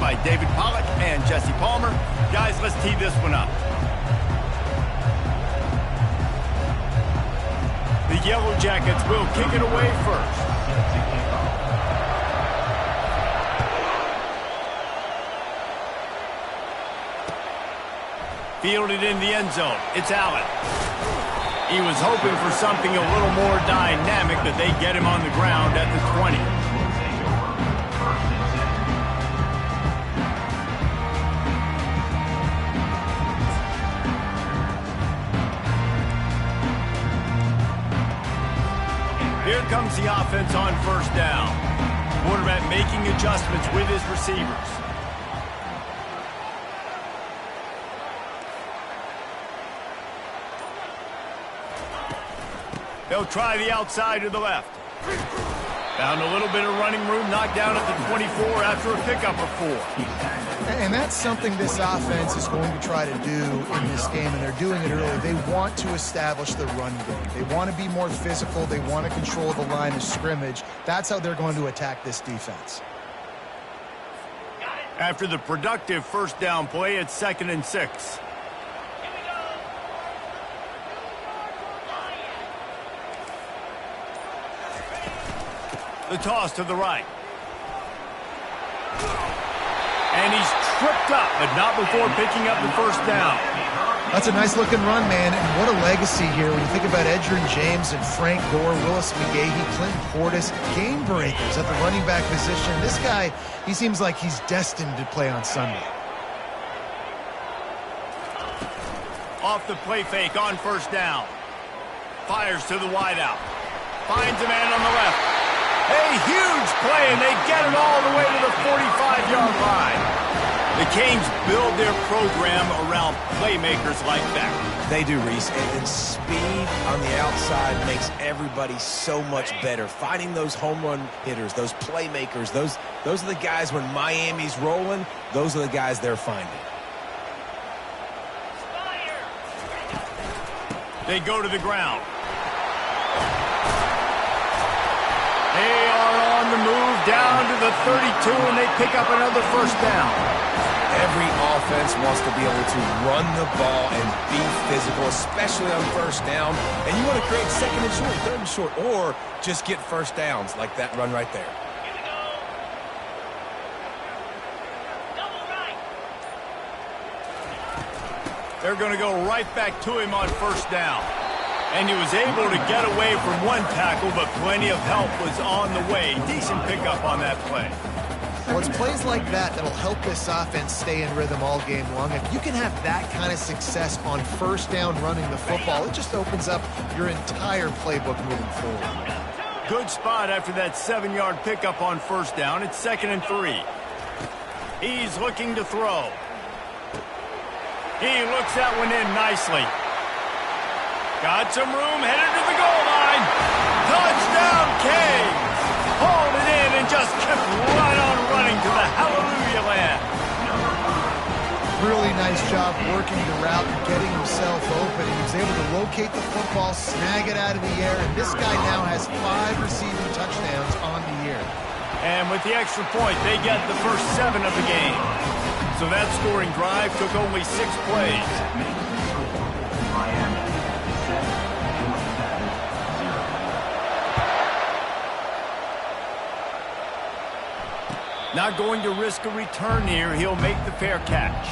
by David Pollock and Jesse Palmer. Guys, let's tee this one up. The Yellow Jackets will kick it away first. Fielded in the end zone. It's Allen. He was hoping for something a little more dynamic, but they get him on the ground at the 20. Here comes the offense on first down. Quarterback making adjustments with his receivers. They'll try the outside to the left. Found a little bit of running room, knocked down at the 24 after a pickup of 4. And that's something this offense is going to try to do in this game, and they're doing it early. They want to establish the run game. They want to be more physical. They want to control the line of scrimmage. That's how they're going to attack this defense. After the productive first down play, it's 2nd and 6. The toss to the right. And he's tripped up, but not before picking up the first down. That's a nice-looking run, man, and what a legacy here. When you think about Edgerrin James and Frank Gore, Willis McGahee, Clinton Portis, game breakers at the running back position. This guy, he seems like he's destined to play on Sunday. Off the play fake on first down. Fires to the wideout. Finds a man on the left. A huge play, and they get it all the way to the 45-yard line. The Canes build their program around playmakers like that. They do, Reese, and speed on the outside makes everybody so much better. Finding those home run hitters, those playmakers, those are the guys when Miami's rolling, those are the guys they're finding. They go to the ground. They are on the move down to the 32, and they pick up another first down. Every offense wants to be able to run the ball and be physical, especially on first down. And you want to create 2nd and short, 3rd and short, or just get first downs like that run right there. They're going to go right back to him on first down. And he was able to get away from one tackle, but plenty of help was on the way. Decent pickup on that play. Well, it's plays like that that'll help this offense stay in rhythm all game long. If you can have that kind of success on first down running the football, it just opens up your entire playbook moving forward. Good spot after that 7-yard pickup on first down. It's 2nd and 3. He's looking to throw. He looks that one in nicely. Got some room, headed to the goal line. Touchdown, Canes! Hauled it in and just kept right on running to the hallelujah land. Really nice job working the route and getting himself open. He was able to locate the football, snag it out of the air, and this guy now has 5 receiving touchdowns on the year. And with the extra point, they get the first 7 of the game. So that scoring drive took only 6 plays. Not going to risk a return here. He'll make the fair catch.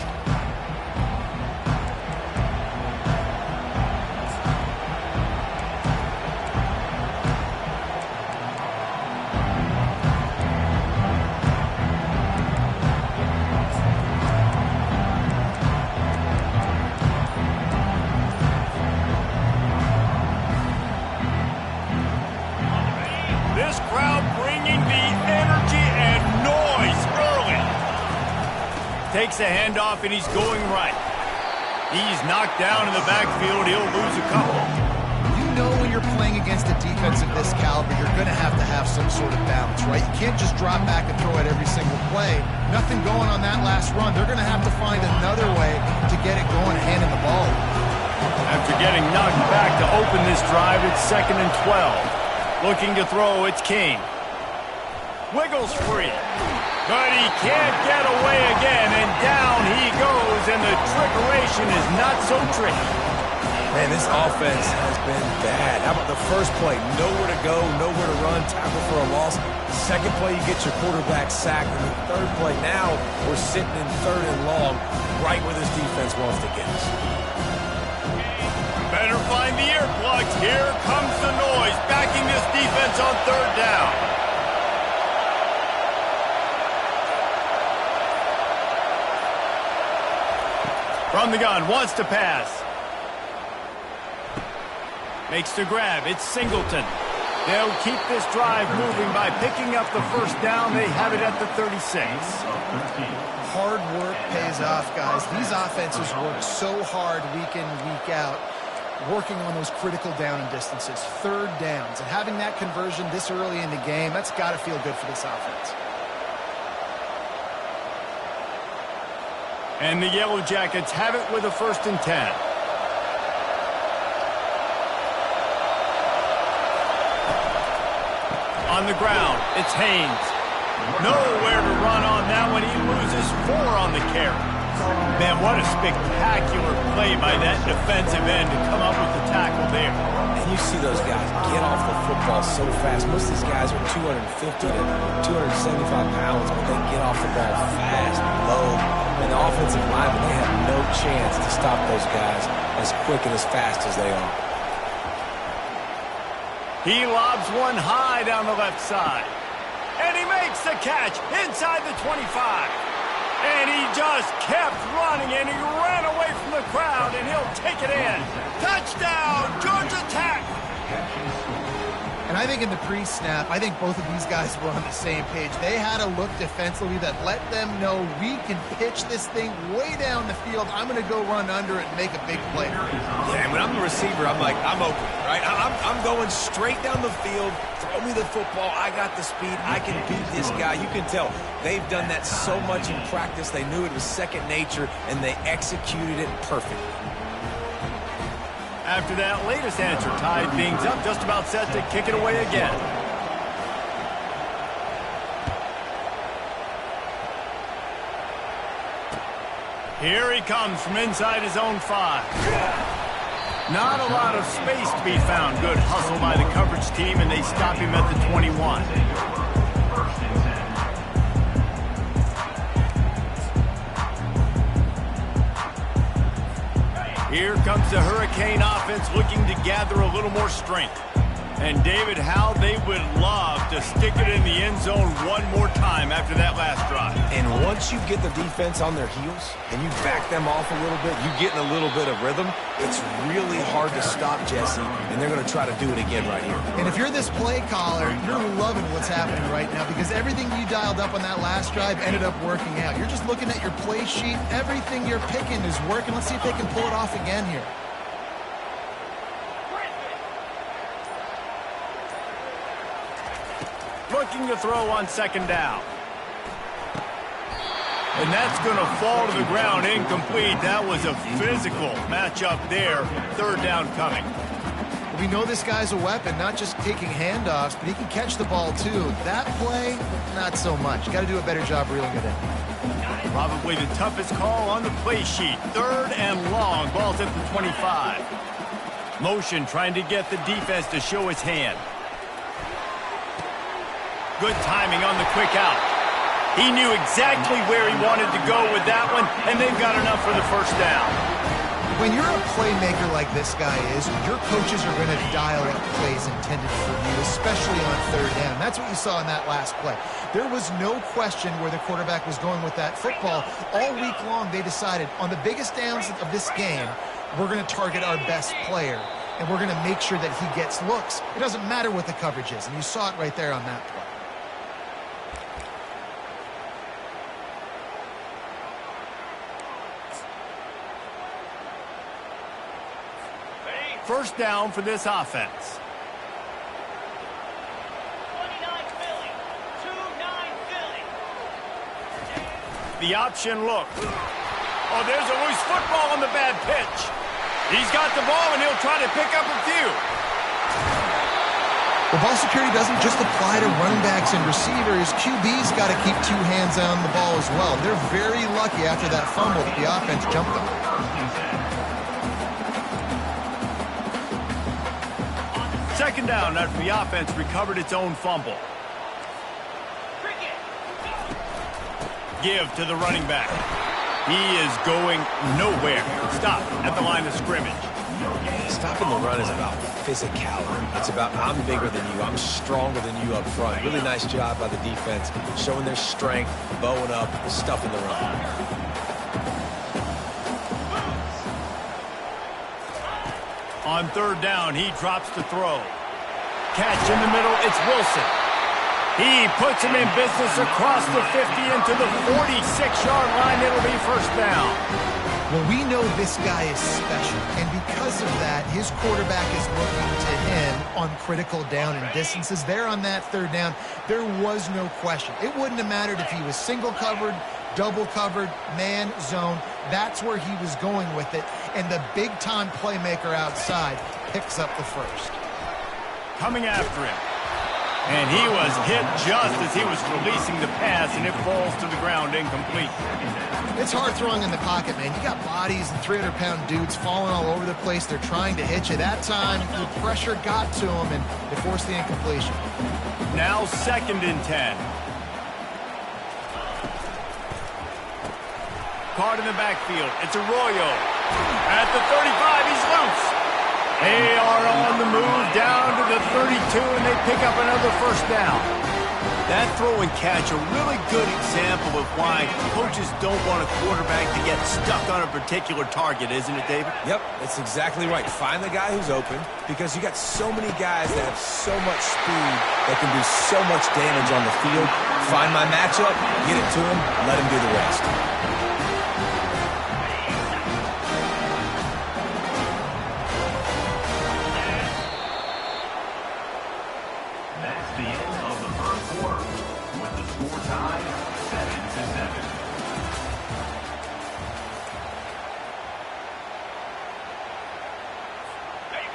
This crowd bringing the energy and noise early. Takes a handoff, and he's going right. He's knocked down in the backfield. He'll lose a couple. You know when you're playing against a defense of this caliber, you're going to have some sort of balance, right? You can't just drop back and throw it every single play. Nothing going on that last run. They're going to have to find another way to get it going, handing the ball. After getting knocked back to open this drive, it's 2nd and 12. Looking to throw, it's Kane. Wiggles free. But he can't get away again, and down he goes, and the trickeration is not so tricky. Man, this offense has been bad. How about the first play? Nowhere to go, nowhere to run, tackle for a loss. Second play, you get your quarterback sacked. And the third play, now we're sitting in 3rd and long, right where this defense wants to get us. Better find the earplugs. Here comes the noise, backing this defense on 3rd down. From the gun, wants to pass. Makes the grab. It's Singleton. They'll keep this drive moving by picking up the 1st down. They have it at the 36. Hard work pays off, guys. These offenses work so hard week in, week out, working on those critical down and distances, 3rd downs. And having that conversion this early in the game, that's got to feel good for this offense. And the Yellow Jackets have it with a 1st and 10. On the ground, it's Haynes. Nowhere to run on that one. He loses 4 on the carry. Man, what a spectacular play by that defensive end to come up with the tackle there. And you see those guys get off the football so fast. Most of these guys are 250 to 275 pounds, but they get off the ball fast, low. And the offensive linemen, they have no chance to stop those guys as quick and as fast as they are. He lobs one high down the left side. And he makes the catch inside the 25. And he just kept running, and he ran away from the crowd, and he'll take it in. Touchdown, Georgia Tech! And I think in the pre-snap, I think both of these guys were on the same page. They had a look defensively that let them know we can pitch this thing way down the field. I'm going to go run under it and make a big play. Yeah, and when I'm the receiver, I'm like, I'm open, right? I'm going straight down the field. Throw me the football. I got the speed. I can beat this guy. You can tell they've done that so much in practice. They knew it was second nature, and they executed it perfectly. After that latest answer tied things up, just about set to kick it away again. Here he comes from inside his own 5. Not a lot of space to be found. Good hustle by the coverage team, and they stop him at the 21. Here comes the Hurricane offense looking to gather a little more strength. And David, how they would love to stick it in the end zone one more time after that last drive. And once you get the defense on their heels and you back them off a little bit, you get in a little bit of rhythm, it's really hard to stop Jesse, and they're going to try to do it again right here. And if you're this play caller, you're loving what's happening right now because everything you dialed up on that last drive ended up working out. You're just looking at your play sheet. Everything you're picking is working. Let's see if they can pull it off again here. Looking to throw on 2nd down. And that's going to fall to the ground incomplete. That was a physical matchup there. 3rd down coming. We know this guy's a weapon, not just taking handoffs, but he can catch the ball too. That play, not so much. Got to do a better job reeling it in. Probably the toughest call on the play sheet. 3rd and long. Ball's at the 25. Motion trying to get the defense to show his hand. Good timing on the quick out. He knew exactly where he wanted to go with that one, and they've got enough for the 1st down. When you're a playmaker like this guy is, your coaches are going to dial up plays intended for you, especially on 3rd down. That's what you saw in that last play. There was no question where the quarterback was going with that football. All week long, they decided on the biggest downs of this game, we're going to target our best player, and we're going to make sure that he gets looks. It doesn't matter what the coverage is, and you saw it right there on that play. 1st down for this offense. 29 Philly. 2-9 Philly. The option look. Oh, there's a loose football on the bad pitch. He's got the ball, and he'll try to pick up a few. Well, ball security doesn't just apply to running backs and receivers. QB's got to keep two hands on the ball as well. They're very lucky after that fumble that the offense jumped them. Second down after the offense recovered its own fumble. Give to the running back. He is going nowhere. Stop at the line of scrimmage. Stopping the run is about physicality. It's about I'm bigger than you, I'm stronger than you up front. Really nice job by the defense, showing their strength, bowing up, stuffing the run. On third down, he drops to throw. Catch in the middle, it's Wilson. He puts him in business across the 50 into the 46-yard line. It'll be first down. Well, we know this guy is special, and because of that, his quarterback is looking to him on critical down and distances. There on that third down, there was no question. It wouldn't have mattered if he was single covered, double covered, man, zone. That's where he was going with it, and the big-time playmaker outside picks up the first. Coming after him. And he was hit just as he was releasing the pass, and it falls to the ground incomplete. It's hard throwing in the pocket, man. You got bodies and 300-pound dudes falling all over the place. They're trying to hit you. That time, the pressure got to him, and it forced the incompletion. Now 2nd and 10. Caught in the backfield. It's Arroyo. At the 35, he's loose. They are on the move down to the 32, and they pick up another first down. That throw and catch, a really good example of why coaches don't want a quarterback to get stuck on a particular target, isn't it, David? Yep, that's exactly right. Find the guy who's open, because you got so many guys that have so much speed that can do so much damage on the field. Find my matchup, get it to him, let him do the rest.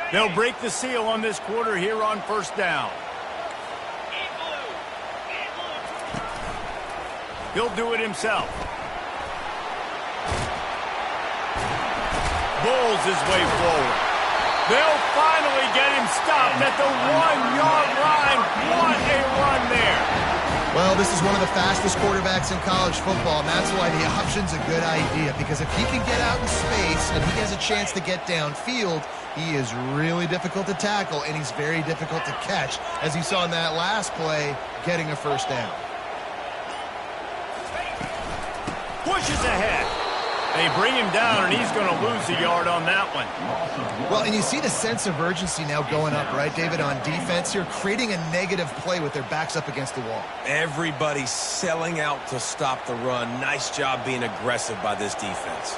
They'll break the seal on this quarter here on first down. He'll do it himself. Bowls his way forward. They'll finally get him stopped at the 1-yard line. What a run there. Well, this is one of the fastest quarterbacks in college football, and that's why the option's a good idea, because if he can get out in space and he has a chance to get downfield, he is really difficult to tackle, and he's very difficult to catch, as you saw in that last play, getting a first down. Pushes ahead. They bring him down, and he's going to lose a yard on that one. Well, and you see the sense of urgency now going up, right, David, on defense here, creating a negative play with their backs up against the wall. Everybody's selling out to stop the run. Nice job being aggressive by this defense.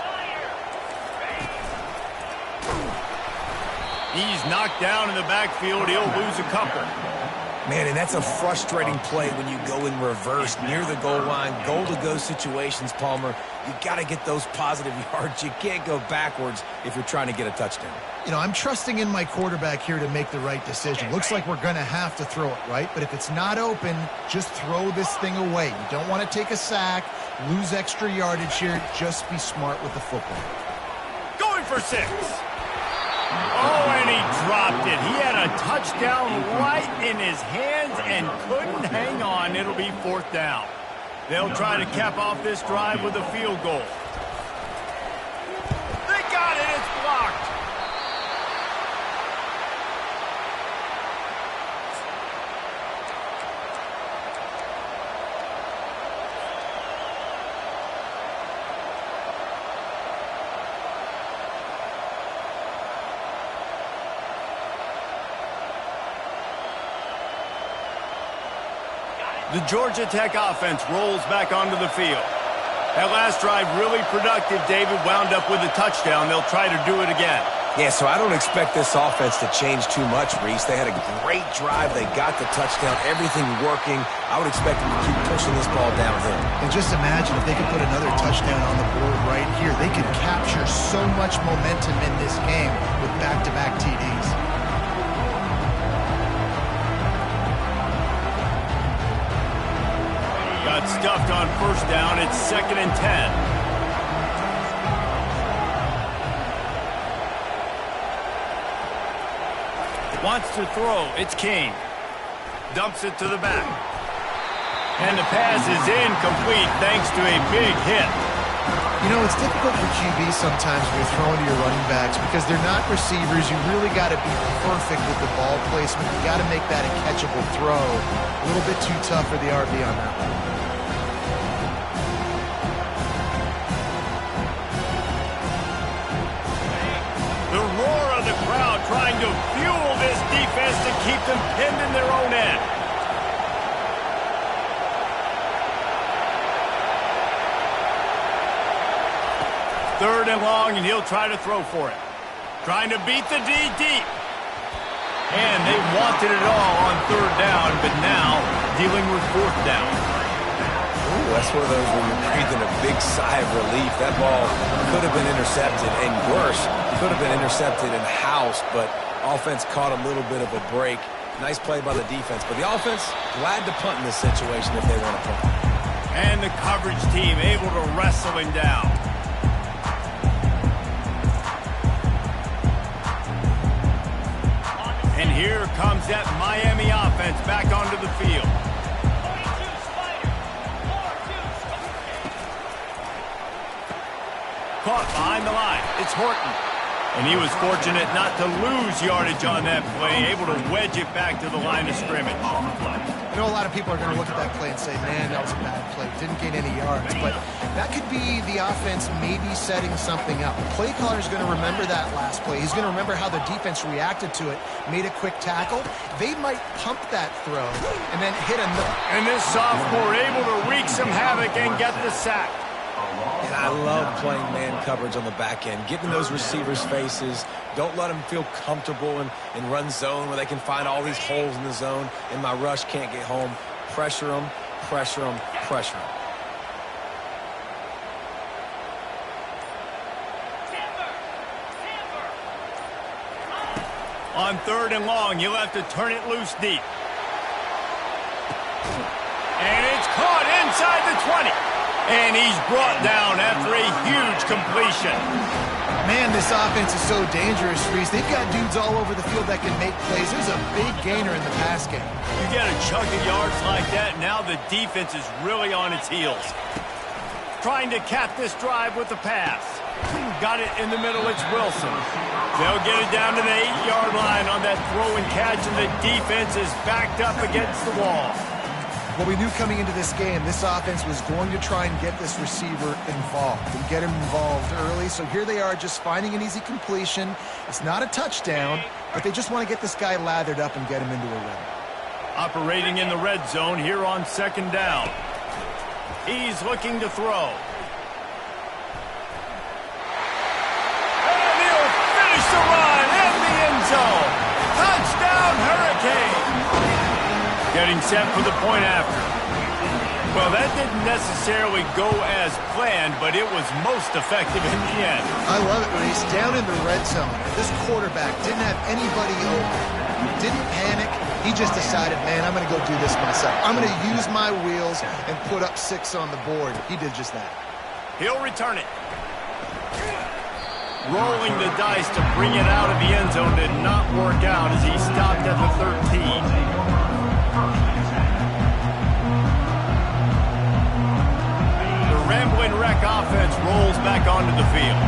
He's knocked down in the backfield. He'll lose a couple. Man, and that's a frustrating play when you go in reverse near the goal line. Goal-to-go situations, Palmer. You got to get those positive yards. You can't go backwards if you're trying to get a touchdown. You know, I'm trusting in my quarterback here to make the right decision. Looks like we're going to have to throw it, right? But if it's not open, just throw this thing away. You don't want to take a sack, lose extra yardage here. Just be smart with the football. Going for 6. Oh, and he dropped it. He had a touchdown right in his hands and couldn't hang on. It'll be 4th down. They'll try to cap off this drive with a field goal. They got it. It's blocked. The Georgia Tech offense rolls back onto the field. That last drive really productive. David wound up with a touchdown. They'll try to do it again. Yeah, so I don't expect this offense to change too much, Reese. They had a great drive. They got the touchdown. Everything working. I would expect them to keep pushing this ball downhill. And just imagine if they could put another touchdown on the board right here. They could capture so much momentum in this game with back-to-back TDs. stuffed on first down. It's 2nd and 10. Wants to throw. It's King. Dumps it to the back. And the pass is incomplete thanks to a big hit. You know, it's difficult for QB sometimes when you're throwing to your running backs because they're not receivers. You really got to be perfect with the ball placement. You got to make that a catchable throw. A little bit too tough for the RB on that one. The roar of the crowd trying to fuel this defense to keep them pinned in their own end. Third and long, and he'll try to throw for it. Trying to beat the D deep. And they wanted it all on third down, but now dealing with fourth down. Ooh, that's one of those where you're breathing a big sigh of relief. That ball could have been intercepted, and worse, could have been intercepted and housed, but offense caught a little bit of a break. Nice play by the defense, but the offense glad to punt in this situation if they want to punt. And the coverage team able to wrestle him down. And here comes that Miami offense back onto the field. Caught behind the line. It's Horton. And he was fortunate not to lose yardage on that play, able to wedge it back to the line of scrimmage. I know a lot of people are going to look at that play and say, man, that was a bad play. Didn't gain any yards. But that could be the offense maybe setting something up. The play caller is going to remember that last play. He's going to remember how the defense reacted to it, made a quick tackle. They might pump that throw and then hit another. And this sophomore able to wreak some havoc and get the sack. And I love playing man coverage on the back end, getting those receivers' faces. Don't let them feel comfortable in run zone where they can find all these holes in the zone, and my rush can't get home. Pressure them, pressure them, pressure them. On third and long, you'll have to turn it loose deep. And it's caught inside the 20. And he's brought down after a huge completion. Man, this offense is so dangerous, Reese. They've got dudes all over the field that can make plays. There's a big gainer in the pass game. You get a chunk of yards like that, now the defense is really on its heels. Trying to cap this drive with the pass. Got it in the middle, it's Wilson. They'll get it down to the 8-yard line on that throw and catch, and the defense is backed up against the wall. Well, we knew coming into this game, this offense was going to try and get this receiver involved and get him involved early. So here they are just finding an easy completion. It's not a touchdown, but they just want to get this guy lathered up and get him into a run. Operating in the red zone here on second down. He's looking to throw. And he'll finish the run in the end zone. Touchdown, Hurricane. Getting set for the point after. Well, that didn't necessarily go as planned, but it was most effective in the end. I love it, Reese. Down in the red zone, this quarterback didn't have anybody open. Didn't panic. He just decided, man, I'm going to go do this myself. I'm going to use my wheels and put up 6 on the board. He did just that. He'll return it. Rolling the dice to bring it out of the end zone did not work out as he stopped at the 13. Rambling wreck offense rolls back onto the field.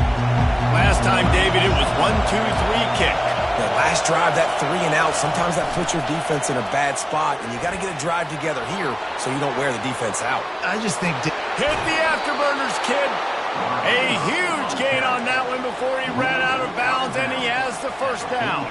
Last time, David, it was 1-2-3 kick. The last drive, that 3 and out, sometimes that puts your defense in a bad spot, and you got to get a drive together here so you don't wear the defense out. I just think... Hit the afterburners, kid. A huge gain on that one before he ran out of bounds, and he has the first down.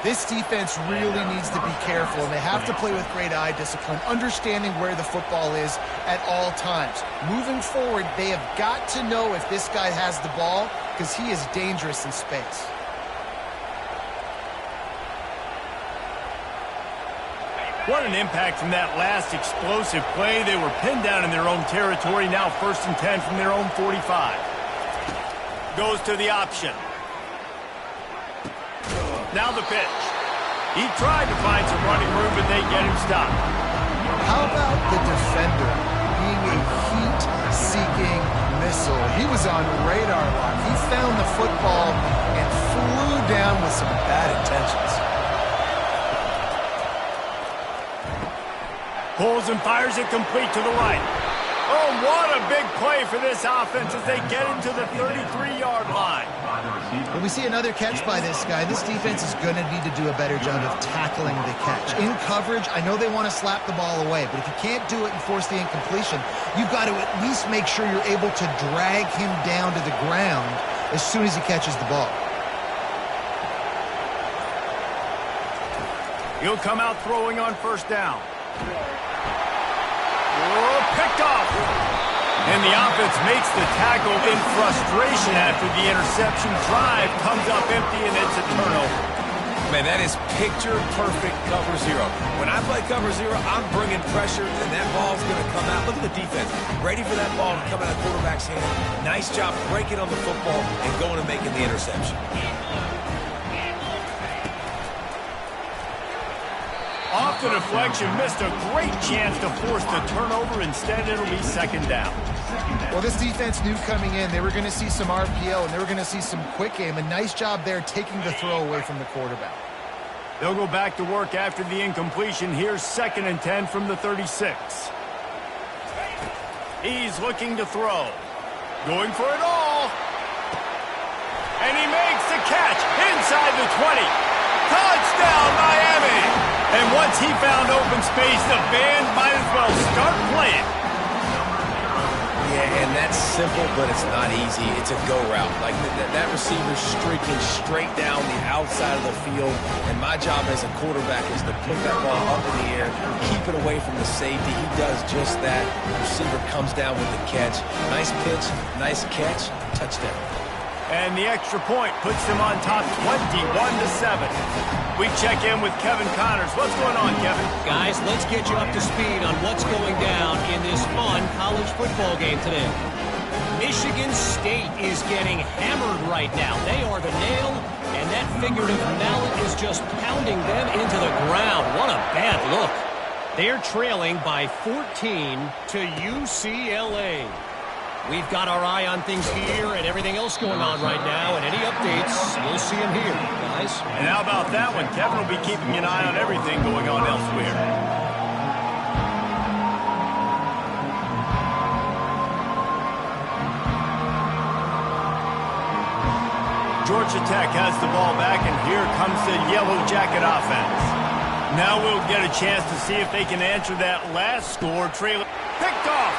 This defense really needs to be careful, and they have to play with great eye discipline, understanding where the football is at all times. Moving forward, they have got to know if this guy has the ball, because he is dangerous in space. What an impact from that last explosive play. They were pinned down in their own territory, now 1st and 10 from their own 45. Goes to the option. Now the pitch. He tried to find some running room, but they get him stopped. How about the defender being whistle. He was on radar lock. He found the football and flew down with some bad intentions. Pulls and fires it complete to the right. Oh, what a big play for this offense as they get into the 33-yard line. When we see another catch by this guy, this defense is going to need to do a better job of tackling the catch. In coverage, I know they want to slap the ball away, but if you can't do it and force the incompletion, you've got to at least make sure you're able to drag him down to the ground as soon as he catches the ball. He'll come out throwing on first down. Oh, picked off. And the offense makes the tackle in frustration after the interception. Drive comes up empty, and it's a turnover. Man, that is picture-perfect cover zero. When I play cover zero, I'm bringing pressure, and that ball's going to come out. Look at the defense. Ready for that ball to come out of the quarterback's hand. Nice job breaking on the football and going and making the interception. Off the deflection, missed a great chance to force the turnover. Instead, it'll be second down. Well, this defense knew coming in they were going to see some RPO and they were going to see some quick game. A nice job there taking the throw away from the quarterback. They'll go back to work after the incompletion. Here's 2nd and 10 from the 36. He's looking to throw. Going for it all. And he makes the catch inside the 20. Touchdown, Miami! And once he found open space, the band might as well start playing. Yeah, and that's simple, but it's not easy. It's a go route. Like that receiver's streaking straight down the outside of the field, and my job as a quarterback is to put that ball up in the air, keep it away from the safety. He does just that. The receiver comes down with the catch. Nice pitch, nice catch, touchdown. And the extra point puts them on top 21-7. We check in with Kevin Connors. What's going on, Kevin? Guys, let's get you up to speed on what's going down in this fun college football game today. Michigan State is getting hammered right now. They are the nail, and that figurative mallet is just pounding them into the ground. What a bad look. They're trailing by 14 to UCLA. We've got our eye on things here and everything else going on right now, and any updates, you'll see them here, guys. And how about that one? Kevin will be keeping an eye on everything going on elsewhere. Georgia Tech has the ball back, and here comes the Yellow Jacket offense. Now we'll get a chance to see if they can answer that last score. Trailer picked off.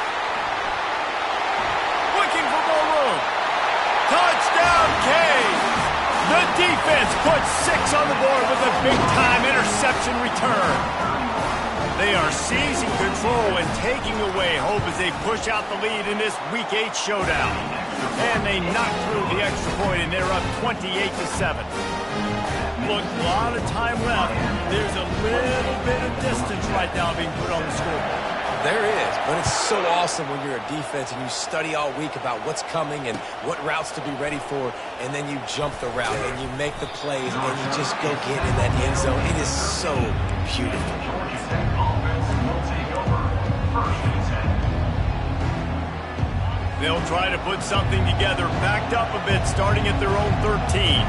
Touchdown, Canes! The defense puts 6 on the board with a big-time interception return. They are seizing control and taking away hope as they push out the lead in this Week 8 showdown. And they knock through the extra point, and they're up 28-7. Look, a lot of time left. There's a little bit of distance right now being put on the scoreboard. There is, but it's so awesome when you're a defense and you study all week about what's coming and what routes to be ready for, and then you jump the route and you make the plays and you just go get in that end zone. It is so beautiful. They'll try to put something together, backed up a bit, starting at their own 13.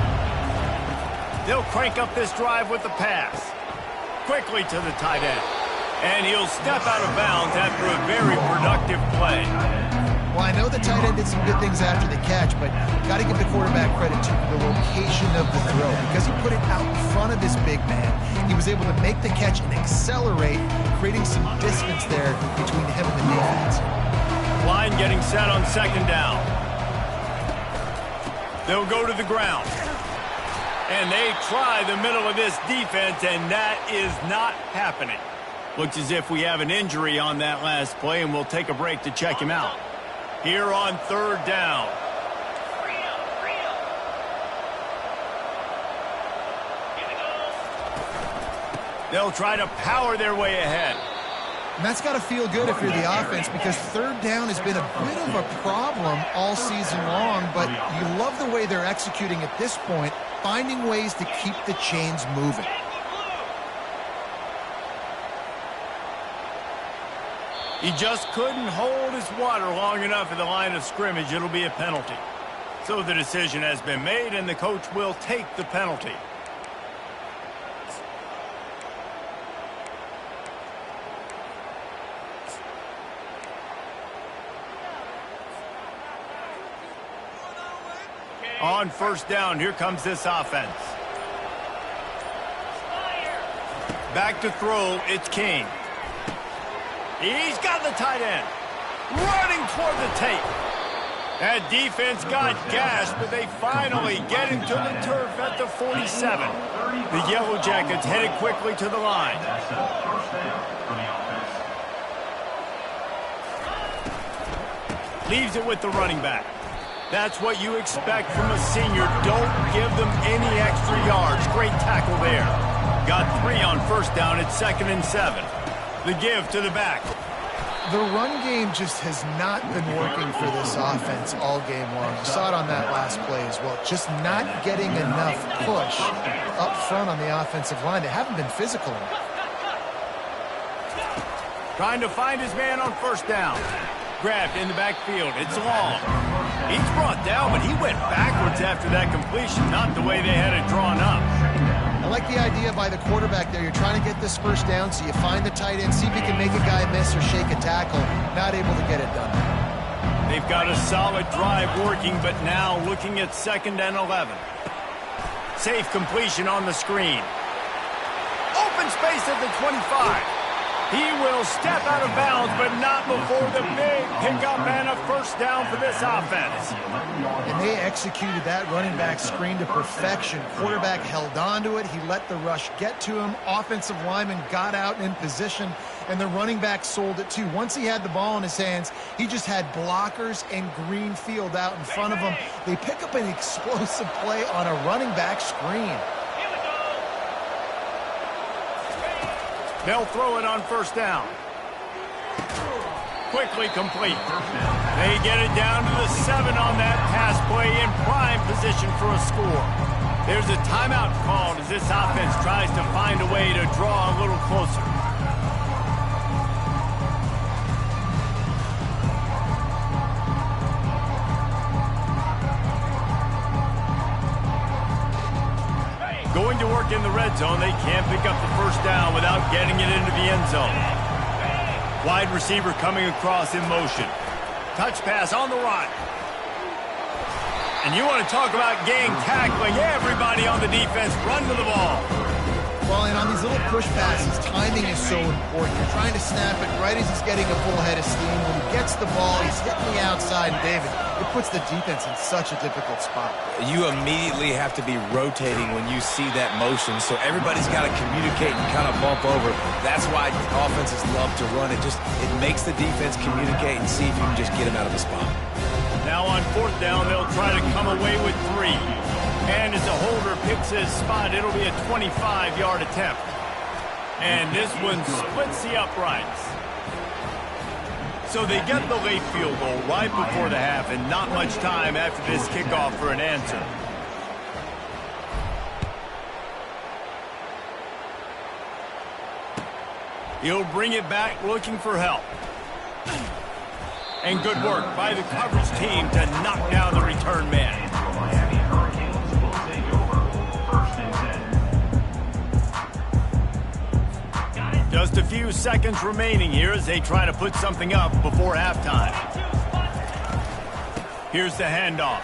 They'll crank up this drive with the pass. Quickly to the tight end. And he'll step out of bounds after a very productive play. Well, I know the tight end did some good things after the catch, but got to give the quarterback credit to the location of the throw. Because he put it out in front of this big man, he was able to make the catch and accelerate, creating some distance there between him and the defense. Line getting set on 2nd down. They'll go to the ground. And they try the middle of this defense, and that is not happening. Looks as if we have an injury on that last play, and we'll take a break to check him out. Here on 3rd down. They'll try to power their way ahead. And that's got to feel good if you're the offense, because 3rd down has been a bit of a problem all season long, but you love the way they're executing at this point, finding ways to keep the chains moving. He just couldn't hold his water long enough at the line of scrimmage. It'll be a penalty. So the decision has been made, and the coach will take the penalty. On first down, here comes this offense. Back to throw, it's King. He's got the tight end. Running toward the tape. That defense got gashed, but they finally get him to the turf at the 47. The Yellow Jackets headed quickly to the line. Leaves it with the running back. That's what you expect from a senior. Don't give them any extra yards. Great tackle there. Got 3 on first down. It's 2nd and 7. The give to the back. The run game just has not been working for this offense all game long. You saw it on that last play as well. Just not getting enough push up front on the offensive line. They haven't been physical enough. Trying to find his man on first down. Grabbed in the backfield. It's long. He's brought down, but he went backwards after that completion, not the way they had it drawn up. I like the idea by the quarterback there. You're trying to get this first down, so you find the tight end, see if you can make a guy miss or shake a tackle. Not able to get it done. They've got a solid drive working, but now looking at 2nd and 11. Safe completion on the screen. Open space at the 25. He will step out of bounds, but not before the big pickup and a first down for this offense. And they executed that running back screen to perfection. Quarterback held on to it. He let the rush get to him. Offensive lineman got out in position, and the running back sold it too. Once he had the ball in his hands, he just had blockers and green field out in front of him. They pick up an explosive play on a running back screen. They'll throw it on first down. Quickly complete. They get it down to the 7 on that pass play in prime position for a score. There's a timeout called as this offense tries to find a way to draw a little closer. Going to work in the red zone. They can't pick up the first down without getting it into the end zone. Wide receiver coming across in motion. Touch pass on the right. And you want to talk about gang tackling. Everybody on the defense run to the ball. Well, and on these little push passes, timing is so important. You're trying to snap it right as he's getting a full head of steam. When he gets the ball, he's hitting the outside. And David, it puts the defense in such a difficult spot. You immediately have to be rotating when you see that motion, so everybody's got to communicate and kind of bump over. That's why offenses love to run it. It makes the defense communicate and see if you can just get him out of the spot. Now on fourth down, they'll try to come away with 3. And as the holder picks his spot, it'll be a 25-yard attempt. And this one splits the uprights. So they get the late field goal right before the half, and not much time after this kickoff for an answer. He'll bring it back looking for help. And good work by the coverage team to knock down the return man. Just a few seconds remaining here as they try to put something up before halftime. Here's the handoff.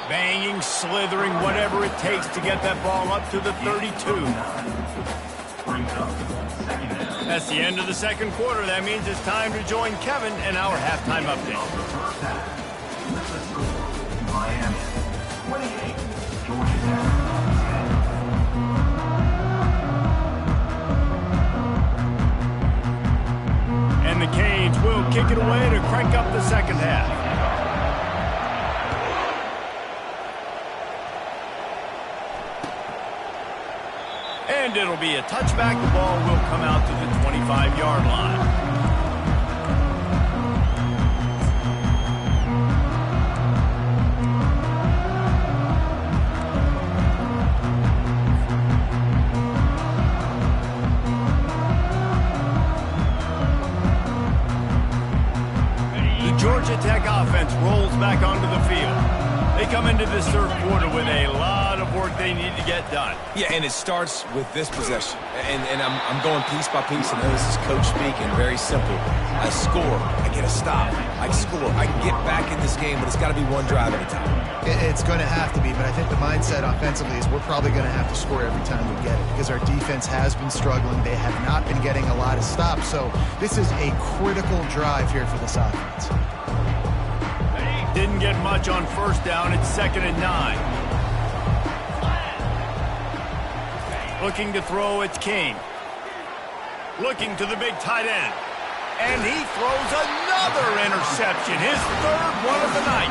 Banging, slithering, whatever it takes to get that ball up to the 32. That's the end of the second quarter. That means it's time to join Kevin in our halftime update. Miami, 28, Georgia. And the Canes will kick it away to crank up the second half. And it'll be a touchback. The ball will come out to the 25-yard line. Georgia Tech offense rolls back onto the field. They come into this third quarter with a lot of work they need to get done. Yeah, and it starts with this possession. And I'm going piece by piece. I know this is coach speaking, very simple. I score, I get a stop, I score, I can get back in this game, but it's got to be one drive at a time. It's going to have to be, but I think the mindset offensively is we're probably going to have to score every time we get it because our defense has been struggling. They have not been getting a lot of stops, so this is a critical drive here for this offense. Didn't get much on first down. It's 2nd and 9. Looking to throw, it's King. Looking to the big tight end. And he throws another interception, his third one of the night.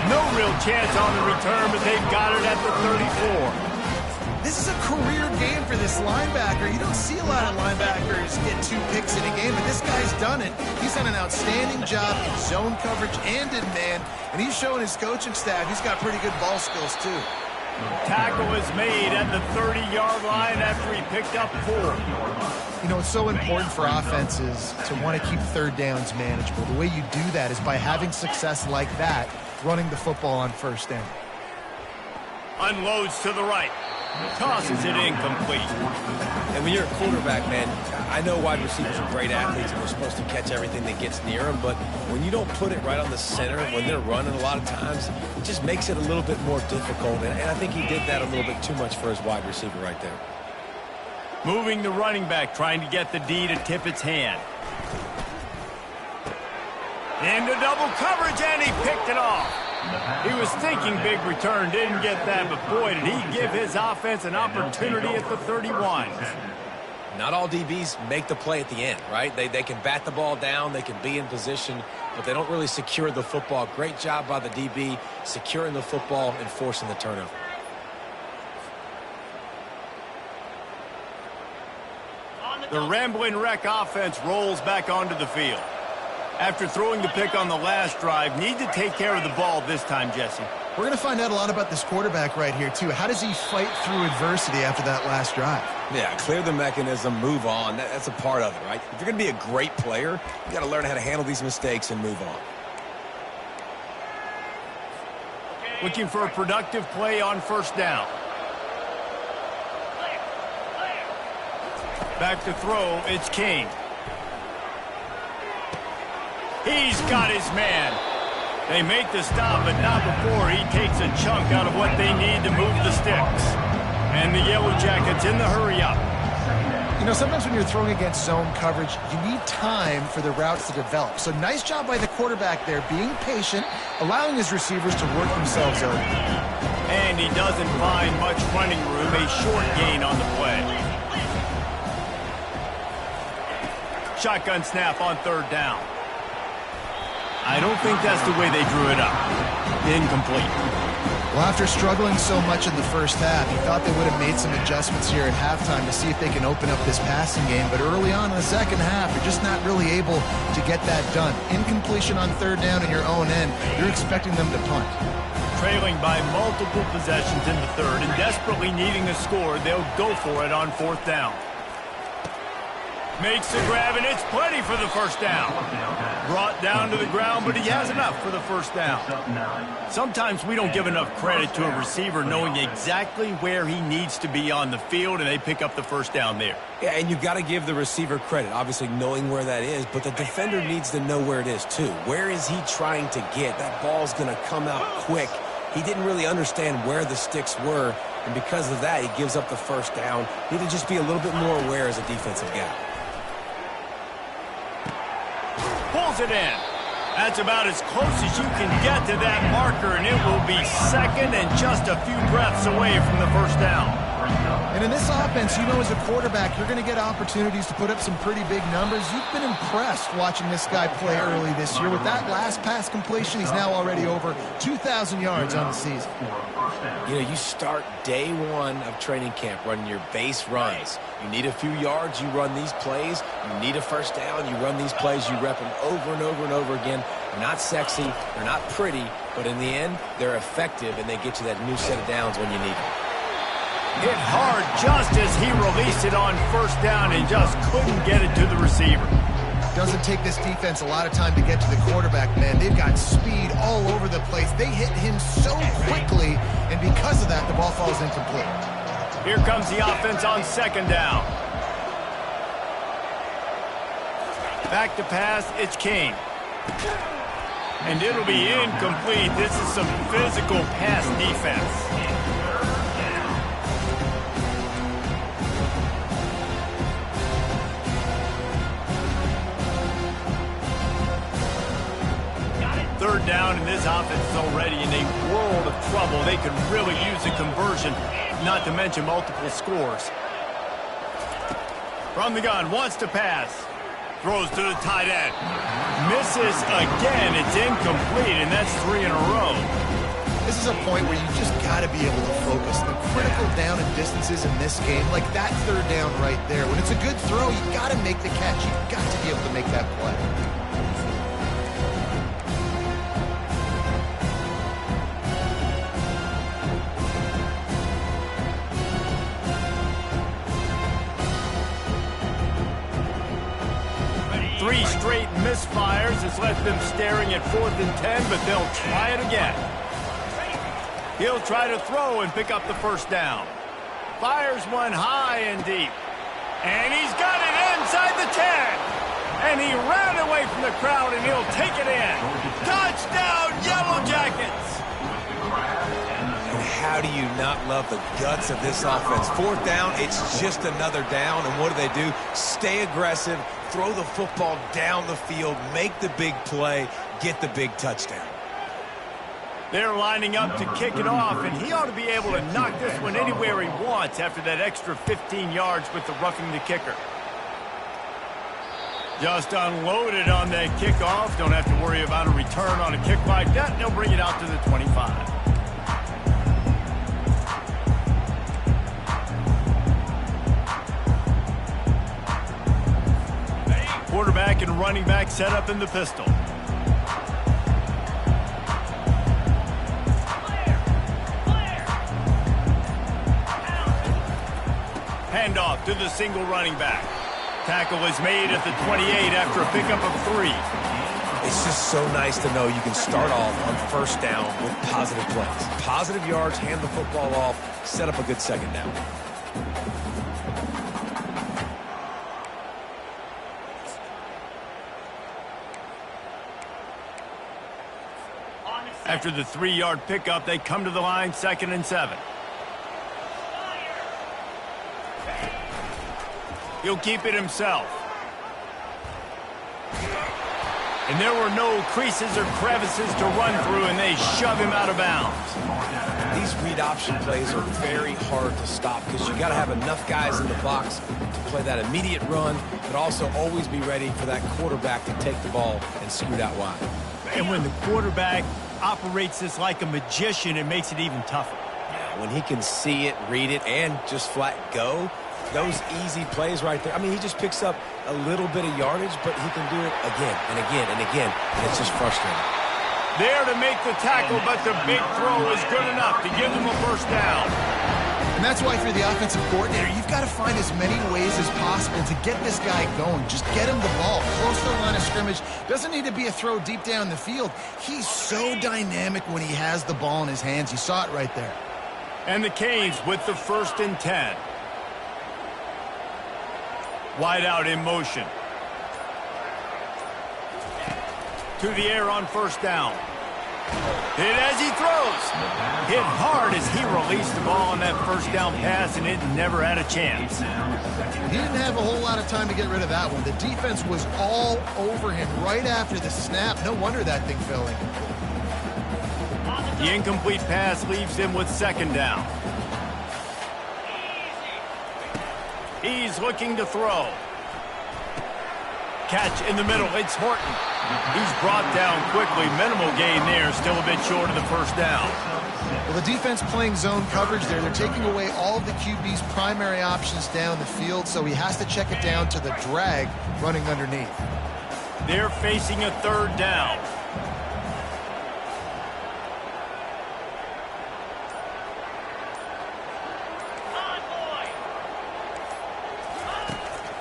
No real chance on the return, but they've got it at the 34. This is a career game for this linebacker. You don't see a lot of linebackers get 2 picks in a game, but this guy's done it. He's done an outstanding job in zone coverage and in man, and he's showing his coaching staff he's got pretty good ball skills too. Tackle is made at the 30-yard line after he picked up 4. You know, it's so important for offenses to want to keep third downs manageable. The way you do that is by having success like that, running the football on first down. Unloads to the right. Tosses it incomplete. And when you're a quarterback, man, I know wide receivers are great athletes and they're supposed to catch everything that gets near them, but when you don't put it right on the center, when they're running a lot of times, it just makes it a little bit more difficult. And I think he did that a little bit too much for his wide receiver right there. Moving the running back, trying to get the D to tip its hand. Into double coverage, and he picked it off. He was thinking big return, didn't get that, but boy, did he give his offense an opportunity at the 31. Not all DBs make the play at the end, right? They can bat the ball down, they can be in position, but they don't really secure the football. Great job by the DB securing the football and forcing the turnover. The Rambling Wreck offense rolls back onto the field. After throwing the pick on the last drive, need to take care of the ball this time, Jesse. We're going to find out a lot about this quarterback right here, too. How does he fight through adversity after that last drive? Yeah, clear the mechanism, move on. That's a part of it, right? If you're going to be a great player, you got to learn how to handle these mistakes and move on. Looking for a productive play on first down. Back to throw, it's King. He's got his man. They make the stop, but not before he takes a chunk out of what they need to move the sticks. And the Yellow Jackets in the hurry-up. You know, sometimes when you're throwing against zone coverage, you need time for the routes to develop. So nice job by the quarterback there, being patient, allowing his receivers to work themselves over. And he doesn't find much running room, a short gain on the play. Shotgun snap on third down. I don't think that's the way they drew it up. Incomplete. Well, after struggling so much in the first half, you thought they would have made some adjustments here at halftime to see if they can open up this passing game. But early on in the second half, you're just not really able to get that done. Incompletion on third down in your own end, you're expecting them to punt. Trailing by multiple possessions in the third and desperately needing a score, they'll go for it on fourth down. Makes the grab, and it's plenty for the first down. Brought down to the ground, but he has enough for the first down. Sometimes we don't give enough credit to a receiver knowing exactly where he needs to be on the field, and they pick up the first down there. Yeah, and you've got to give the receiver credit, obviously knowing where that is, but the defender needs to know where it is too. Where is he trying to get? That ball's going to come out quick. He didn't really understand where the sticks were, and because of that, he gives up the first down. Need to just be a little bit more aware as a defensive guy. Pulls it in. That's about as close as you can get to that marker, and it will be second and just a few breaths away from the first down. And in this offense, you know, as a quarterback, you're going to get opportunities to put up some pretty big numbers. You've been impressed watching this guy play early this year. With that last pass completion, he's now already over 2,000 yards on the season. You know, you start day one of training camp running your base runs. You need a few yards, you run these plays. You need a first down, you run these plays. You rep them over and over and over again. They're not sexy, they're not pretty, but in the end, they're effective, and they get you that new set of downs when you need them. Hit hard just as he released it on first down and just couldn't get it to the receiver. Doesn't take this defense a lot of time to get to the quarterback, man. They've got speed all over the place. They hit him so quickly, and because of that, the ball falls incomplete. Here comes the offense on second down. Back to pass, it's Kane. And it'll be incomplete. This is some physical pass defense. Third down, and this offense is already in a world of trouble. They could really use a conversion, not to mention multiple scores. From the gun, wants to pass. Throws to the tight end. Misses again. It's incomplete, and that's 3 in a row. This is a point where you just got to be able to focus. The critical down and distances in this game, like that third down right there. When it's a good throw, you got to make the catch. You've got to be able to make that play. Three straight misfires has left them staring at 4th and 10, but they'll try it again. He'll try to throw and pick up the first down. Fires one high and deep. And he's got it inside the 10. And he ran away from the crowd, and he'll take it in. Touchdown, Yellow Jackets! And how do you not love the guts of this offense? 4th down, it's just another down, and what do? Stay aggressive, throw the football down the field, make the big play, get the big touchdown. They're lining up to kick it off, and he ought to be able to knock this one anywhere he wants after that extra 15 yards with the roughing the kicker. Just unloaded on that kickoff. Don't have to worry about a return on a kick like that. They'll bring it out to the 25. Quarterback and running back set up in the pistol. Handoff to the single running back. Tackle is made at the 28 after a pickup of 3. It's just so nice to know you can start off on first down with positive plays. Positive yards, hand the football off, set up a good second down. After the 3-yard pickup, they come to the line, 2nd and 7. He'll keep it himself. And there were no creases or crevices to run through, and they shove him out of bounds. These read option plays are very hard to stop because you got to have enough guys in the box to play that immediate run, but also always be ready for that quarterback to take the ball and scoot out wide. And when the quarterback operates this like a magician, it makes it even tougher. When he can see it, read it, and just flat go, those easy plays right there. I mean, he just picks up a little bit of yardage, but he can do it again and again and again, and it's just frustrating. There to make the tackle, but the big throw is good enough to give them a first down. And that's why, if you're the offensive coordinator, you've got to find as many ways as possible to get this guy going. Just get him the ball close to the line of scrimmage. Doesn't need to be a throw deep down the field. He's so dynamic when he has the ball in his hands. You saw it right there. And the Canes with the 1st and 10. Wide out in motion. To the air on first down. Hit as he throws. Hit hard as he released the ball on that first down pass, and it never had a chance. He didn't have a whole lot of time to get rid of that one. The defense was all over him right after the snap. No wonder that thing fell incomplete. The incomplete pass leaves him with 2nd down. He's looking to throw. Catch in the middle. It's Horton. He's brought down quickly. Minimal gain there. Still a bit short of the first down. Well, the defense playing zone coverage there. They're taking away all of the QB's primary options down the field, so he has to check it down to the drag running underneath. They're facing a 3rd down.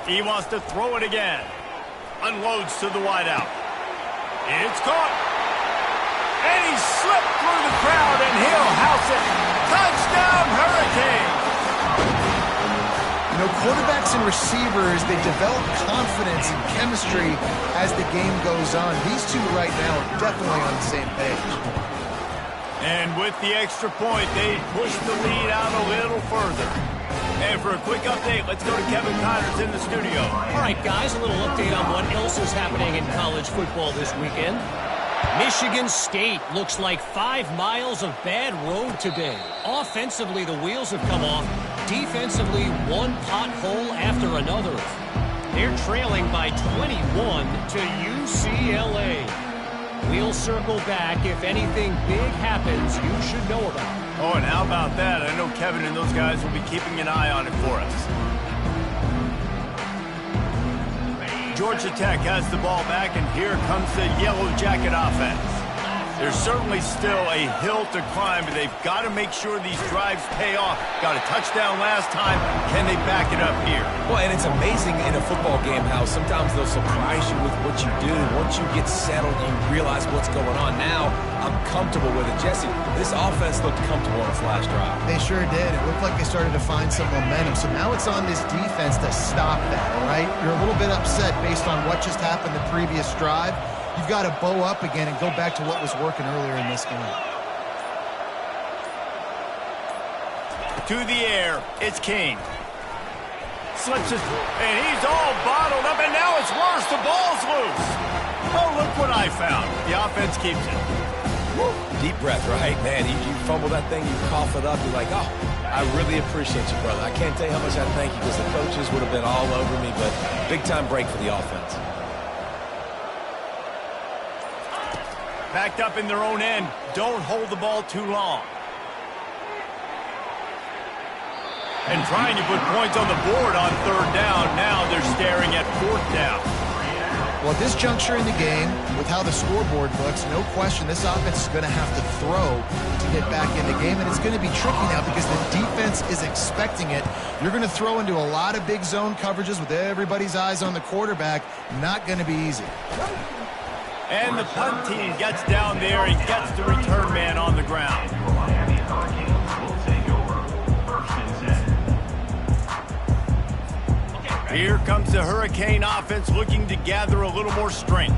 He wants to throw it again. Unloads to the wideout. It's caught. And he slipped through the crowd, and he'll house it. Touchdown, Hurricanes! You know, quarterbacks and receivers, they develop confidence and chemistry as the game goes on. These two right now are definitely on the same page. And with the extra point, they push the lead out a little further. And for a quick update, let's go to Kevin Connors in the studio. All right, guys, a little update on what else is happening in college football this weekend. Michigan State looks like 5 miles of bad road today. Offensively, the wheels have come off. Defensively, one pothole after another. They're trailing by 21 to UCLA. We'll circle back. If anything big happens, you should know about it. Oh, and how about that? I know Kevin and those guys will be keeping an eye on it for us. Georgia Tech has the ball back, and here comes the Yellow Jacket offense. There's certainly still a hill to climb, but they've got to make sure these drives pay off. Got a touchdown last time. Can they back it up here? Well, and it's amazing in a football game how sometimes they'll surprise you with what you do. Once you get settled, you realize what's going on. Now, I'm comfortable with it. Jesse, this offense looked comfortable on its last drive. They sure did. It looked like they started to find some momentum. So now it's on this defense to stop that, all right? You're a little bit upset based on what just happened the previous drive. You've got to bow up again and go back to what was working earlier in this game. To the air, it's King. Slips it, and he's all bottled up, and now it's worse. The ball's loose. Oh, look what I found. The offense keeps it. Woo. Deep breath, right? Man, you fumble that thing, you cough it up, you're like, oh, I really appreciate you, brother. I can't tell you how much I thank you because the coaches would have been all over me, but big-time break for the offense. Backed up in their own end. Don't hold the ball too long. And trying to put points on the board on third down. Now they're staring at fourth down. Well, at this juncture in the game, with how the scoreboard looks, no question this offense is going to have to throw to get back in the game, and it's going to be tricky now because the defense is expecting it. You're going to throw into a lot of big zone coverages with everybody's eyes on the quarterback. Not going to be easy. And the punt team gets down there and gets the return man on the ground. Miami Hurricanes will take over. First and 10. Here comes the Hurricane offense looking to gather a little more strength.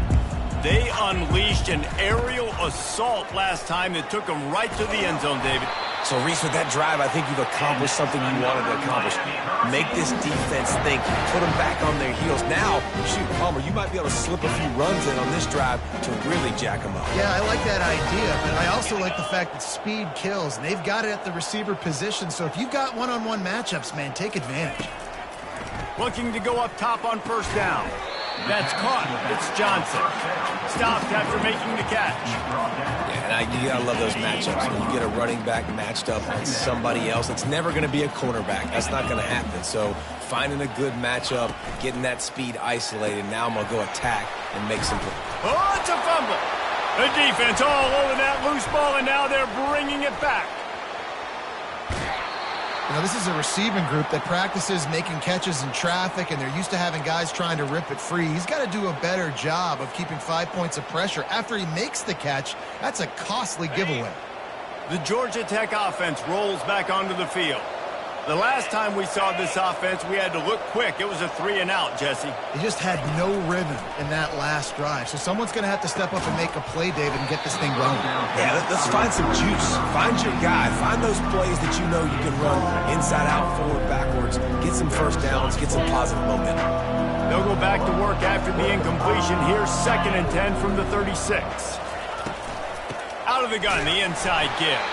They unleashed an aerial assault last time that took them right to the end zone, David. So, Reese, with that drive, I think you've accomplished something you wanted to accomplish. Make this defense think. Put them back on their heels. Now, shoot, Palmer, you might be able to slip a few runs in on this drive to really jack them up. Yeah, I like that idea, but I also like the fact that speed kills, and they've got it at the receiver position. So if you've got one-on-one matchups, man, take advantage. Looking to go up top on first down. That's caught. It's Johnson. Stopped after making the catch. Yeah, and you gotta love those matchups. When you get a running back matched up on somebody else, it's never going to be a cornerback. That's not going to happen. So finding a good matchup, getting that speed isolated. Now I'm going to go attack and make some plays. Oh, it's a fumble. The defense all over that loose ball, and now they're bringing it back. You know, this is a receiving group that practices making catches in traffic, and they're used to having guys trying to rip it free. He's got to do a better job of keeping 5 points of pressure. After he makes the catch, that's a costly giveaway. The Georgia Tech offense rolls back onto the field. The last time we saw this offense, we had to look quick. It was a 3-and-out, Jesse. They just had no rhythm in that last drive. So someone's going to have to step up and make a play, David, and get this thing going. Yeah, let's find some juice. Find your guy. Find those plays that you know you can run inside out, forward, backwards. Get some first downs. Get some positive momentum. They'll go back to work after the incompletion. Here's 2nd and 10 from the 36. Out of the gun, the inside give.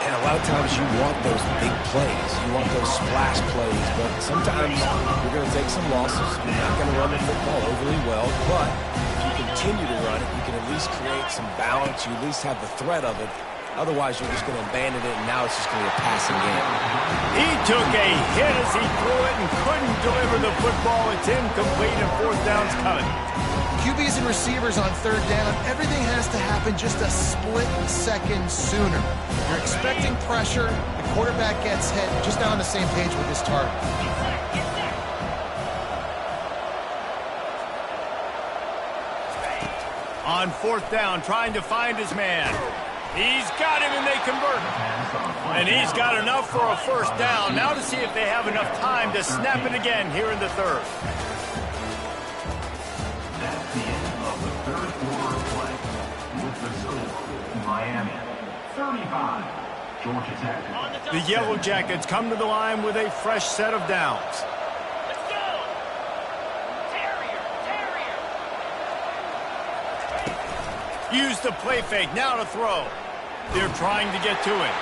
And a lot of times you want those big plays. You want those splash plays. But sometimes you're going to take some losses. You're not going to run the football overly well. But if you continue to run it, you can at least create some balance. You at least have the threat of it. Otherwise, you're just going to abandon it, and now it's just going to be a passing game. He took a hit as he threw it and couldn't deliver the football. It's incomplete, and fourth down's coming. QBs and receivers on third down, everything has to happen just a split second sooner. You're expecting pressure, the quarterback gets hit, just not on the same page with his target. On fourth down, trying to find his man. He's got him, and they convert. And he's got enough for a first down. Now to see if they have enough time to snap it again here in the third. That's the end of the third quarter of play. With the score, Miami 35, Georgia Tech. The Yellow Jackets come to the line with a fresh set of downs. Let's go! Terrier! Use the play fake, now to throw. They're trying to get to it.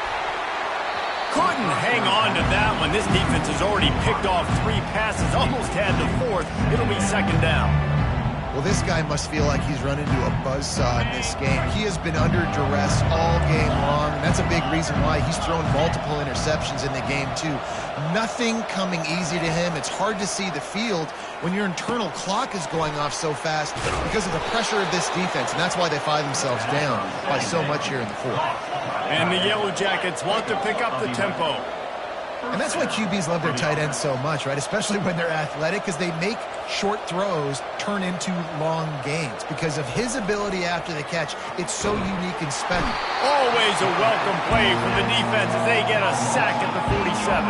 Couldn't hang on to that one. This defense has already picked off 3 passes, almost had the 4th. It'll be second down. Well, this guy mmust feel like he's run into a buzzsaw in this game. He has been under duress all game long, and that's a big reason why he's thrown multiple interceptions in the game, too. Nothing coming easy to him. It's hard to see the field when your internal clock is going off so fast because of the pressure of this defense, and that's why they find themselves down by so much here in the fourth. And the Yellow Jackets want to pick up the tempo. And that's why QBs love their tight ends so much, right? Especially when they're athletic, because they make short throws turn into long gains. Because of his ability after the catch, it's so unique and special. Always a welcome play from the defense as they get a sack at the 47.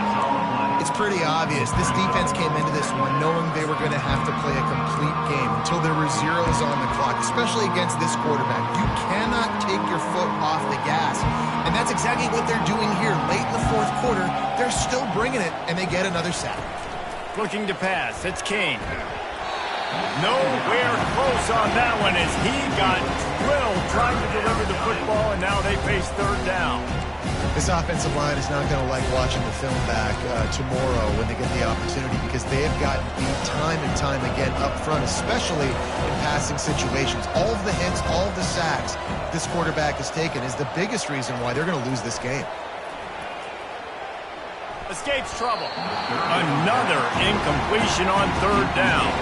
It's pretty obvious. This defense came into this one knowing they were going to have to play a complete game until there were zeros on the clock, especially against this quarterback. You cannot take your foot off the gas. And that's exactly what they're doing here. Late in the fourth quarter, they're still bringing it, and they get another sack. Looking to pass. It's Kane. Nowhere close on that one as he got drilled trying to deliver the football, and now they face third down. This offensive line is not going to like watching the film back tomorrow when they get the opportunity, because they have gotten beat time and time again up front, especially in passing situations. All of the hits, all of the sacks this quarterback has taken is the biggest reason why they're going to lose this game. Escapes trouble. Another incompletion on third down.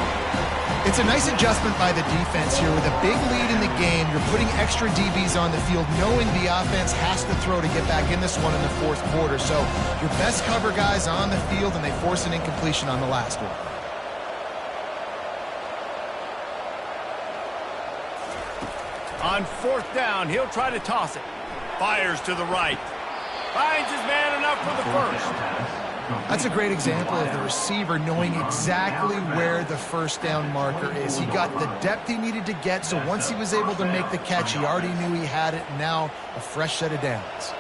It's a nice adjustment by the defense here. With a big lead in the game, you're putting extra DBs on the field, knowing the offense has to throw to get back in this one in the fourth quarter. So your best cover guys on the field, and they force an incompletion on the last one. On fourth down, he'll try to toss it. Fires to the right. Finds his man enough for the first. That's a great example of the receiver knowing exactly where the first down marker is. He got the depth he needed to get, so once he was able to make the catch, he already knew he had it, and now a fresh set of downs.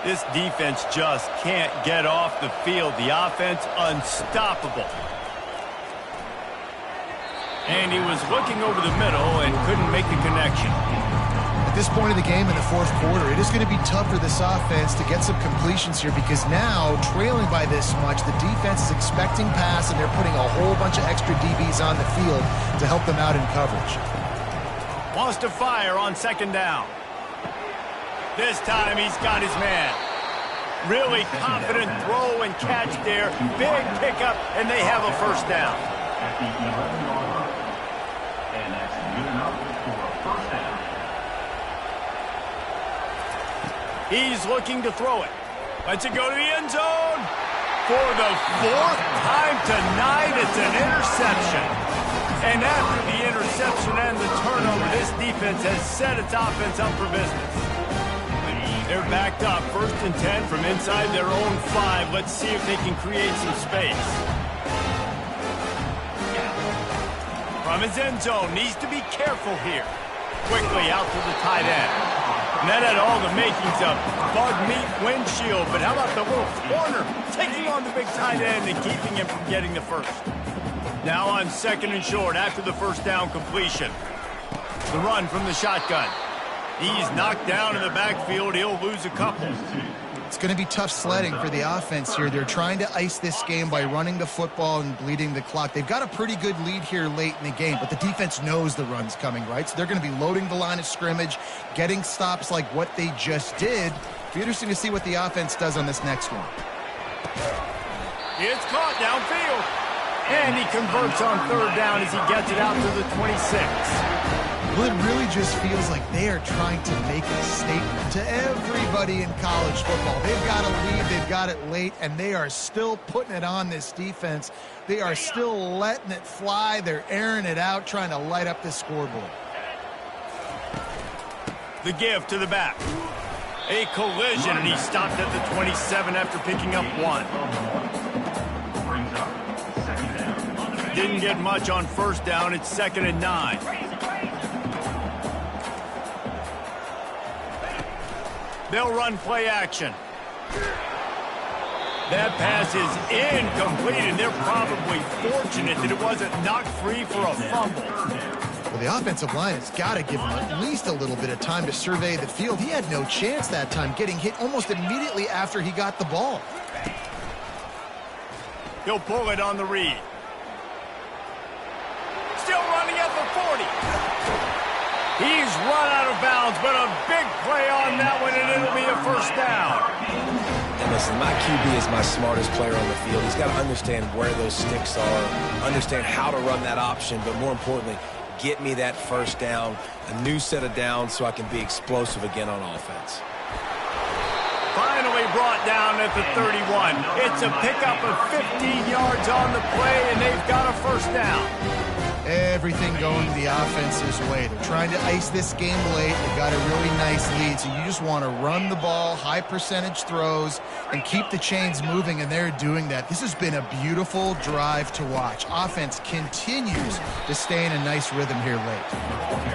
This defense just can't get off the field. The offense unstoppable. And he was looking over the middle and couldn't make the connection. At this point of the game in the fourth quarter, it is going to be tough for this offense to get some completions here, because now, trailing by this much, the defense is expecting pass, and they're putting a whole bunch of extra DBs on the field to help them out in coverage. Wants to fire on second down. This time he's got his man. Really confident throw and catch there. Big pickup, and they have a first down. At the 11-yard line. And that's good enough for a first down. He's looking to throw it. Lets it go to the end zone. For the 4th time tonight, it's an interception. And after the interception and the turnover, this defense has set its offense up for business. They're backed up, 1st and 10 from inside their own 5. Let's see if they can create some space. From his end zone, needs to be careful here. Quickly out to the tight end. And that had all the makings of bug meat windshield, but how about the little corner taking on the big tight end and keeping him from getting the first? Now on 2nd and short after the first down completion. The run from the shotgun. He's knocked down in the backfield. He'll lose a couple. It's going to be tough sledding for the offense here. They're trying to ice this game by running the football and bleeding the clock. They've got a pretty good lead here late in the game, but the defense knows the run's coming, right? So they're going to be loading the line of scrimmage, getting stops like what they just did. It'll be interesting to see what the offense does on this next one. It's caught downfield. And he converts on third down as he gets it out to the 26. Well, it really just feels like they are trying to make a statement to everybody in college football. They've got a lead, they've got it late, and they are still putting it on this defense. They are still letting it fly. They're airing it out, trying to light up this scoreboard. The give to the back. A collision, and he stopped at the 27 after picking up 1. Brings up second down. Didn't get much on first down. It's 2nd and 9. They'll run play action. That pass is incomplete, and they're probably fortunate that it wasn't knocked free for a fumble. Well, the offensive line has got to give him at least a little bit of time to survey the field. He had no chance that time, getting hit almost immediately after he got the ball. He'll pull it on the read. Still running at the 40. He's run out of bounds, but a big play on that one, and it'll be a first down. And listen, my QB is my smartest player on the field. He's got to understand where those sticks are, understand how to run that option, but more importantly, get me that first down, a new set of downs so I can be explosive again on offense. Finally brought down at the 31. It's a pickup of 15 yards on the play, and they've got a first down. Everything going the offense's way. They're trying to ice this game late. They've got a really nice lead, so you just want to run the ball, high percentage throws, and keep the chains moving, and they're doing that. This has been a beautiful drive to watch. Offense continues to stay in a nice rhythm here late.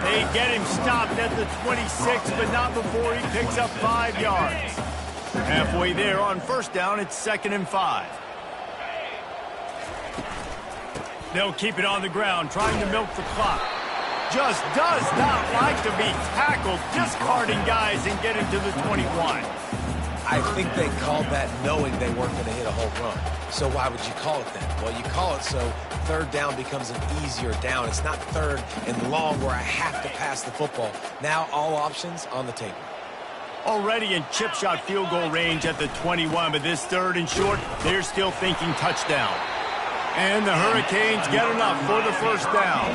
They get him stopped at the 26, but not before he picks up 5 yards. Halfway there on first down, it's 2nd and 5. They'll keep it on the ground, trying to milk the clock. Just does not like to be tackled, discarding guys and getting to the 21. I think they called that knowing they weren't going to hit a home run. So why would you call it that? Well, you call it so third down becomes an easier down. It's not third and long where I have to pass the football. Now all options on the table. Already in chip shot field goal range at the 21, but this 3rd and short, they're still thinking touchdown. And the Hurricanes get enough for the first down.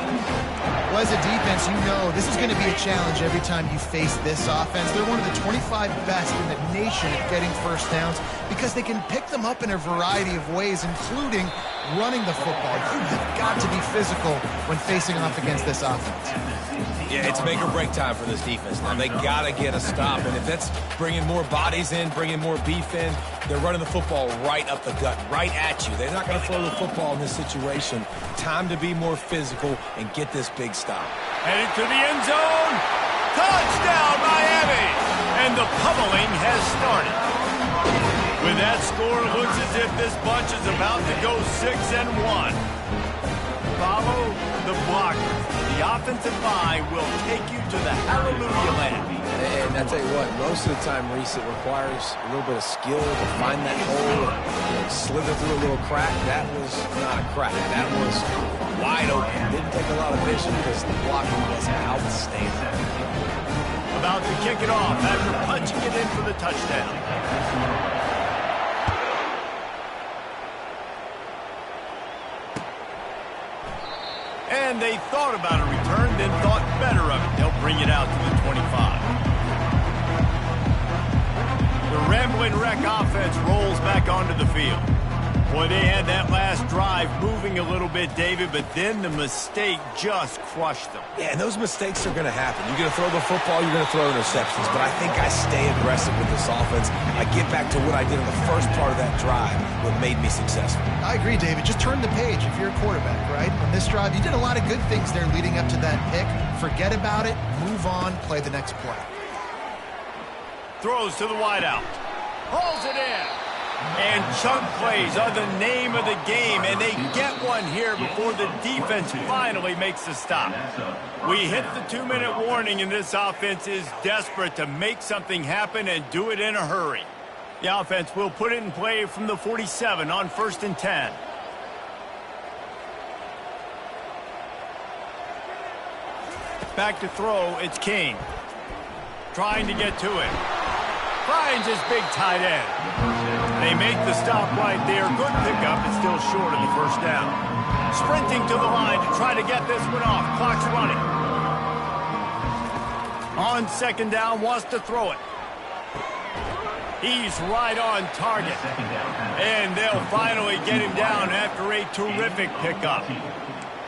Well, as a defense, you know this is going to be a challenge every time you face this offense. They're one of the 25 best in the nation at getting first downs because they can pick them up in a variety of ways, including running the football. You have got to be physical when facing off against this offense. Yeah, it's make or break time for this defense now. They got to get a stop, and if that's bringing more bodies in, bringing more beef in, they're running the football right up the gut, right at you. They're not going to throw the football in this situation. Time to be more physical and get this big stop. Headed to the end zone. Touchdown, Miami! And the pummeling has started. With that score, it looks as if this bunch is about to go 6-1. Follow the blocker. The offensive line will take you to the hallelujah land. And I tell you what, most of the time, Reese, it requires a little bit of skill to find that hole and slither through a little crack. That was not a crack. That was wide open. Didn't take a lot of vision because the blocking was outstanding. About to kick it off after punching it in for the touchdown. And they thought about a return, then thought better of it. They'll bring it out to the 25. The Ramblin' Wreck offense rolls back onto the field. Boy, they had that last drive moving a little bit, David, but then the mistake just crushed them. Yeah, and those mistakes are going to happen. You're going to throw the football, you're going to throw interceptions, but I think I stay aggressive with this offense. I get back to what I did in the first part of that drive, what made me successful. I agree, David. Just turn the page if you're a quarterback, right? On this drive, you did a lot of good things there leading up to that pick. Forget about it, move on, play the next play. Throws to the wideout. Pulls it in. And chunk plays are the name of the game, and they get one here before the defense finally makes the stop. We hit the 2-minute warning, and this offense is desperate to make something happen and do it in a hurry. The offense will put it in play from the 47 on 1st and 10. Back to throw, it's King. Trying to get to it. Finds his big tight end. They make the stop right there. Good pickup, but still short of the first down. Sprinting to the line to try to get this one off. Clock's running. On 2nd down, wants to throw it. He's right on target. And they'll finally get him down after a terrific pickup.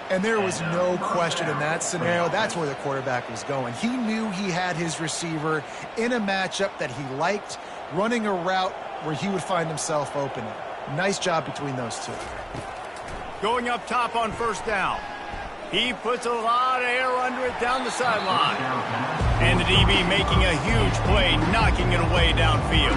And there was no question in that scenario. That's where the quarterback was going. He knew he had his receiver in a matchup that he liked, running a route where he would find himself open. Nice job between those two. Going up top on first down. He puts a lot of air under it down the sideline. And the DB making a huge play, knocking it away downfield.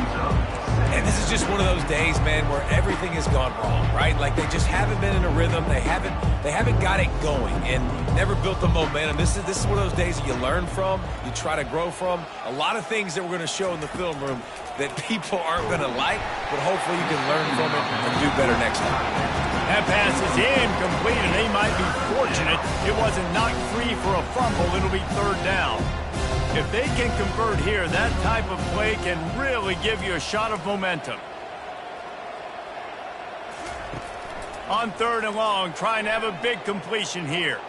And this is just one of those days, man, where everything has gone wrong, right? Like they just haven't been in a rhythm. They haven't got it going and never built the momentum. This is one of those days that you learn from, you try to grow from. A lot of things that we're going to show in the film room that people aren't going to like, but hopefully you can learn from it and do better next time. That pass is incomplete, and they might be fortunate it wasn't knocked free for a fumble. It'll be third down. If they can convert here, that type of play can really give you a shot of momentum. On third and long, trying to have a big completion here.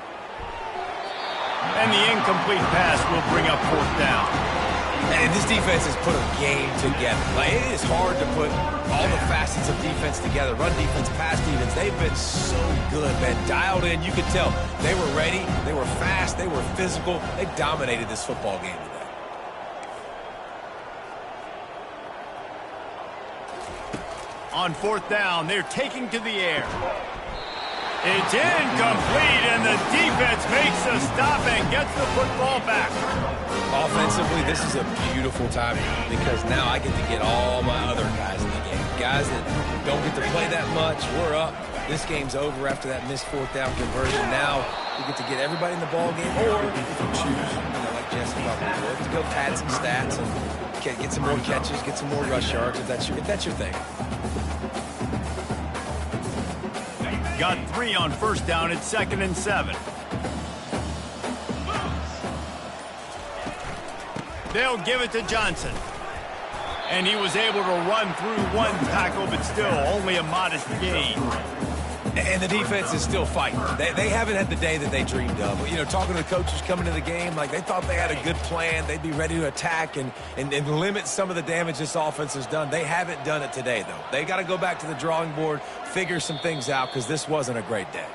And the incomplete pass will bring up fourth down. And this defense has put a game together. Like, it is hard to put all the facets of defense together. Run defense, pass defense. They've been so good, man. Dialed in. You could tell they were ready. They were fast. They were physical. They dominated this football game today. On fourth down, they're taking to the air. It's incomplete, and the defense makes a stop and gets the football back. Offensively, this is a beautiful time because now I get to get all my other guys in the game. Guys that don't get to play that much, we're up. This game's over after that missed fourth down conversion. Now we get to get everybody in the ball game, or if you choose, like Jesse probably would, to go pad some stats and get some more catches, get some more rush yards if that's your thing. Got 3 on first down. It's 2nd and 7. They'll give it to Johnson. And he was able to run through one tackle, but still only a modest gain. And the defense is still fighting. They haven't had the day that they dreamed of. You know, talking to the coaches coming to the game, like they thought they had a good plan. They'd be ready to attack and limit some of the damage this offense has done. They haven't done it today, though. They got to go back to the drawing board, figure some things out, because this wasn't a great day.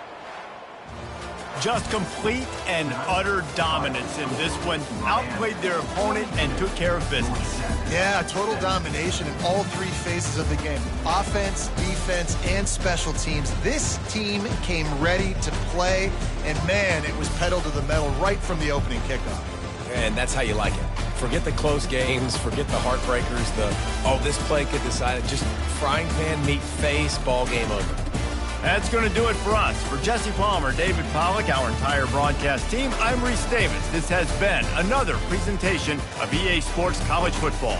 Just complete and utter dominance in this one. Outplayed their opponent and took care of business. Yeah, total domination in all 3 phases of the game. Offense, defense, and special teams. This team came ready to play, and man, it was pedal to the metal right from the opening kickoff. And that's how you like it. Forget the close games, forget the heartbreakers, this play could decide it. Just frying pan, meat face, ball game over. That's going to do it for us. For Jesse Palmer, David Pollack, our entire broadcast team, I'm Reese Davis. This has been another presentation of EA Sports College Football.